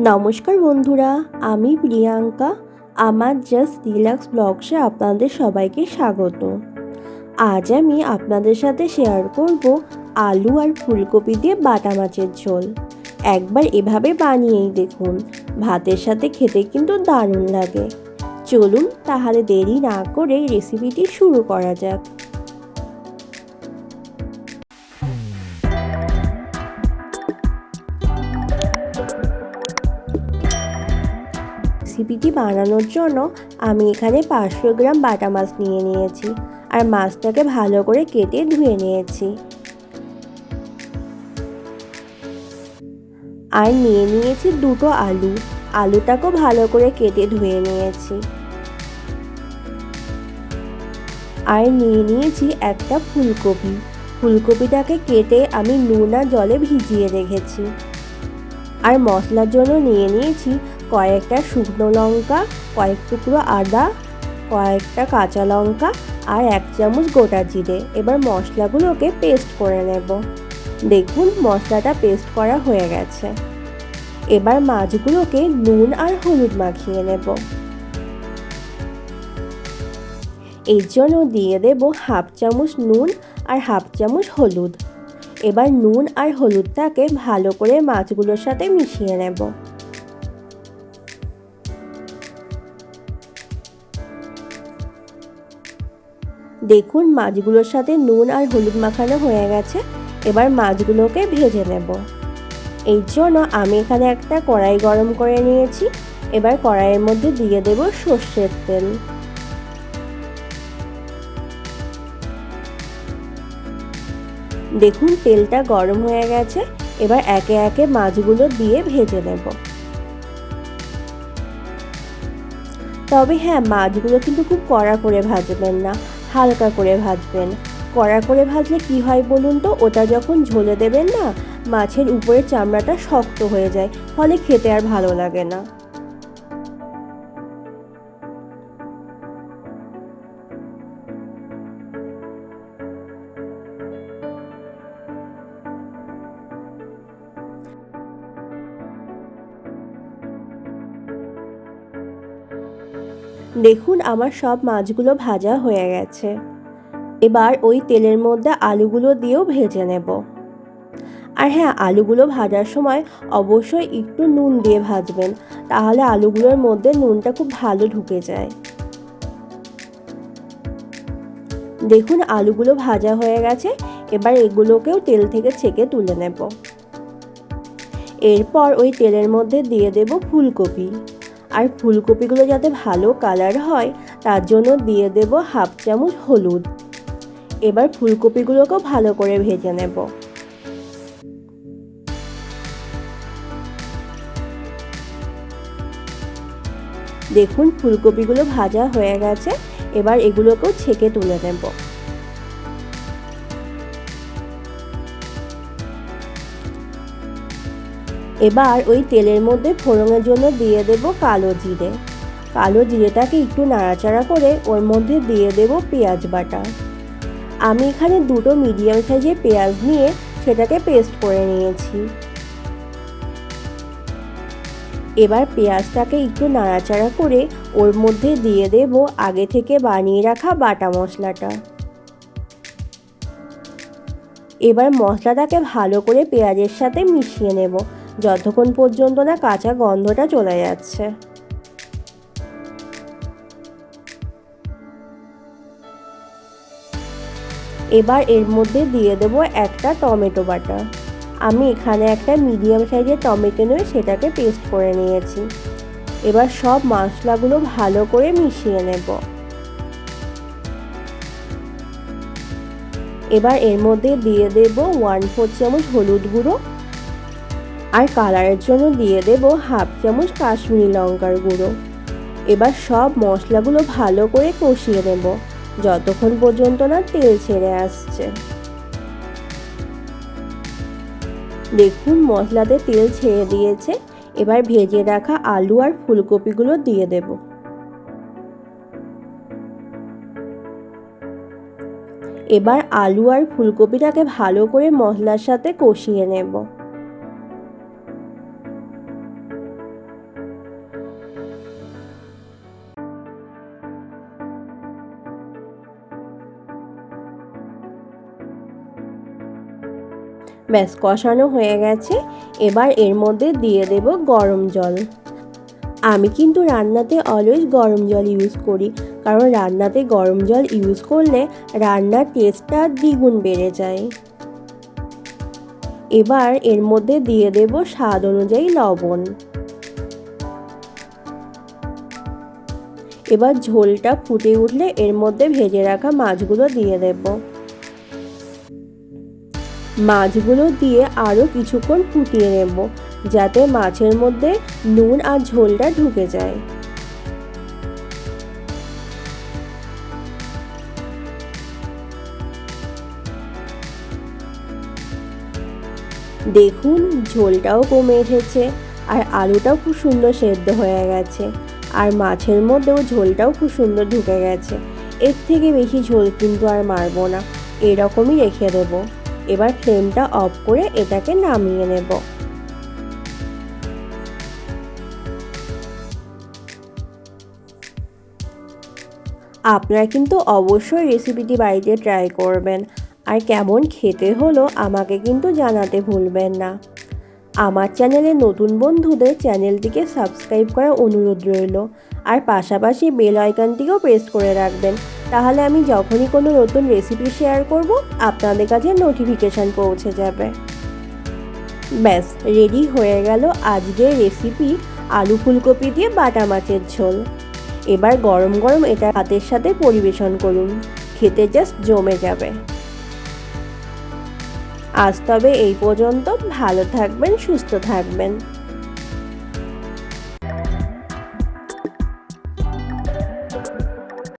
নমস্কার বন্ধুরা, আমি প্রিয়াঙ্কা। আমার জাস্ট রিল্যাক্স ব্লগসে আপনাদের সবাইকে স্বাগত। আজ আমি আপনাদের সাথে শেয়ার করব আলু আর ফুলকপি দিয়ে বাটা মাছের ঝোল। একবার এভাবে বানিয়েই দেখুন, ভাতের সাথে খেতে কিন্তু দারুণ লাগে। চলুন তাহলে দেরি না করে রেসিপিটি শুরু করা যাক। রেসিপিটি বানানোর জন্য আমি এখানে 500 গ্রাম বাটা মাছ নিয়ে নিয়েছি আর মাছটাকে ভালো করে কেটে ধুয়ে নিয়েছি। আর নিয়ে নিয়েছি দুটো আলু, আলুটাকেও ভালো করে কেটে ধুয়ে নিয়েছি। আর নিয়ে নিয়েছি একটা ফুলকপি, ফুলকপিটাকে কেটে আমি নুন আর জলে ভিজিয়ে রেখেছি। আর মশলার জন্য নিয়ে নিয়েছি কয়েকটা শুকনো লঙ্কা, কয়েক টুকরো আদা, কয়েকটা কাঁচা লঙ্কা আর 1 চামচ গোটা জিরে। এবার মশলাগুলোকে পেস্ট করে নেব। দেখুন মশলাটা পেস্ট করা হয়ে গেছে। এবার মাছগুলোকে নুন আর হলুদ মাখিয়ে নেব। এর জন্য দিয়ে দেব 1/2 চামচ নুন আর 1/2 চামচ হলুদ। এবার নুন আর হলুদটাকে ভালো করে মাছগুলোর সাথে মিশিয়ে নেব। দেখুন মাছগুলোর সাথে নুন আর হলুদ মাখানো হয়ে গেছে। এবার মাছগুলোকে ভেজে নেব। এই জন্য আমি এখানে একটা কড়াই গরম করে নিয়েছি। এবার কড়াইয়ের মধ্যে দিয়ে দেব সর্ষের তেল। দেখুন তেলটা গরম হয়ে গেছে। এবার একে একে মাছগুলো দিয়ে ভেজে নেব। তবে হ্যাঁ, মাছগুলো কিন্তু খুব কড়া করে ভাজবেন না, হালকা করে ভাজবেন। কড়া করে ভাজলে কি হয় বলুন তো, ওটা যখন ঝোলে দেবেন না, মাছের উপরের চামড়াটা শক্ত হয়ে যায়, ফলে খেতে আর ভালো লাগে না। দেখুন আমার সব মাছগুলো ভাজা হয়ে গেছে। এবার ওই তেলের মধ্যে আলুগুলো দিয়েও ভেজে নেব। আর হ্যাঁ, আলুগুলো ভাজার সময় অবশ্যই একটু নুন দিয়ে ভাজবেন, তাহলে আলুগুলোর মধ্যে নুনটা খুব ভালো ঢুকে যায়। দেখুন আলুগুলো ভাজা হয়ে গেছে। এবার এগুলোকেও তেল থেকে ছেঁকে তুলে নেব। এরপর ওই তেলের মধ্যে দিয়ে দেব ফুলকপি। আর ফুলকপিগুলো যাতে ভালো কালার হয় তার জন্য দিয়ে দেব 1/2 চামচ হলুদ। এবার ফুলকপিগুলোকেও ভালো করে ভেজে নেব। দেখুন ফুলকপিগুলো ভাজা হয়ে গেছে। এবার এগুলোকেও ছেঁকে তুলে নেব। এবার ওই তেলের মধ্যে ফোড়নের জন্য দিয়ে দেব কালো জিরে। কালো জিরেটাকে একটু নাড়াচাড়া করে ওর মধ্যে দিয়ে দেব পেঁয়াজ বাটা। আমি এখানে দুটো মিডিয়াম সাইজের পেঁয়াজ নিয়ে সেটাকে পেস্ট করে নিয়েছি। এবার পেঁয়াজটাকে একটু নাড়াচাড়া করে ওর মধ্যে দিয়ে দেব আগে থেকে বানিয়ে রাখা বাটা মশলাটা। এবার মশলাটাকে ভালো করে পেঁয়াজের সাথে মিশিয়ে নেব, যতক্ষণ পর্যন্ত না কাঁচা গন্ধটা চলে যাচ্ছে। এবার এর মধ্যে দিয়ে দেব একটা টমেটো বাটা। আমি এখানে একটা মিডিয়াম সাইজের টমেটো নিয়ে সেটাকে পেস্ট করে নিয়েছি। এবার সব মশলাগুলো ভালো করে মিশিয়ে নেব। এবার এর মধ্যে দিয়ে দেব 1/4 চামচ হলুদ গুঁড়ো আর কালারের জন্য দিয়ে দেব 1/2 চামচ কাশ্মীরি লঙ্কার গুঁড়ো। এবার সব মশলাগুলো ভালো করে কষিয়ে নেব, যতক্ষণ পর্যন্ত না তেল ছেড়ে আসছে। দেখুন মশলাতে তেল ছেড়ে দিয়েছে। এবার ভেজে রাখা আলু আর ফুলকপিগুলো দিয়ে দেব। এবার আলু আর ফুলকপিটাকে ভালো করে মশলার সাথে কষিয়ে নেব। ব্যাস কষানো হয়ে গেছে। এবার এর মধ্যে দিয়ে দেব গরম জল। আমি কিন্তু রান্নাতে অলওয়েজ গরম জল ইউজ করি, কারণ রান্নাতে গরম জল ইউজ করলে রান্নার টেস্টটা দ্বিগুণ বেড়ে যায়। এবার এর মধ্যে দিয়ে দেব স্বাদ অনুযায়ী লবণ। এবার ঝোলটা ফুটে উঠলে এর মধ্যে ভেজে রাখা মাছগুলো দিয়ে দেব। মাছগুলো দিয়ে আরও কিছুক্ষণ ফুটিয়ে নেব, যাতে মাছের মধ্যে নুন আর ঝোলটা ঢুকে যায়। দেখুন ঝোলটাও কমে এসেছে, আর আলুটাও খুব সুন্দর সেদ্ধ হয়ে গেছে, আর মাছের মধ্যেও ঝোলটাও খুব সুন্দর ঢুকে গেছে। এর থেকে বেশি ঝোল কিন্তু আর মারবো না, এরকমই রেখে দেব। এবার ফ্লেমটা অফ করে এটাকে নামিয়ে নেব। আপনারা কিন্তু অবশ্যই রেসিপিটি বাড়িতে ট্রাই করবেন, আর কেমন খেতে হলো আমাকে কিন্তু জানাতে ভুলবেন না। আমার চ্যানেলে নতুন বন্ধুদের চ্যানেলটিকে সাবস্ক্রাইব করার অনুরোধ রইল, আর পাশাপাশি বেল আইকনটিকেও প্রেস করে রাখবেন, তাহলে আমি যখনই কোনো নতুন রেসিপি শেয়ার করব আপনাদের কাছে নোটিফিকেশান পৌঁছে যাবে। ব্যাস রেডি হয়ে গেল আজকের রেসিপি আলু ফুলকপি দিয়ে বাটা মাছের ঝোল। এবার গরম গরম এটা ভাতের সাথে পরিবেশন করুন, খেতে জাস্ট জমে যাবে। আজ তবে এই পর্যন্ত, ভালো থাকবেন, সুস্থ থাকবেন।